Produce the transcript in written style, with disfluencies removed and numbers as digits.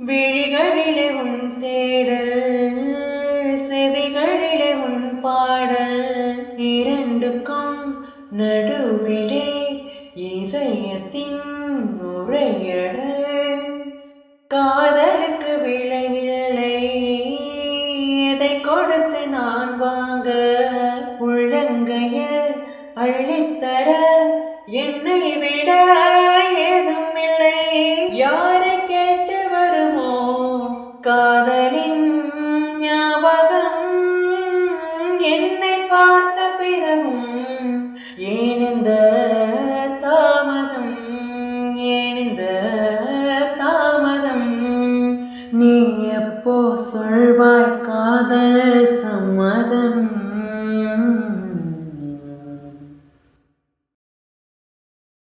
விழிகளிலே உன் தேடல், செவிகளிலே உன் பாடல், இரண்டுக்கும் நடுவிலே இதயத்தின் நுரையடல். காதலுக்கு விலையில்லை, எதை கொடுத்து நான் வாங்க, உள்ளங்கையில் அள்ளித்தர என்னை விட ஏதும் இல்லை. யாரை கேட்டு வருமோ காதலின் ஞாபகம், என்னை பார்த்த பிறகும் ஏன் இந்த தாமதம், ஏன் இந்த தாமதம். நீ எப்போ சொல்வா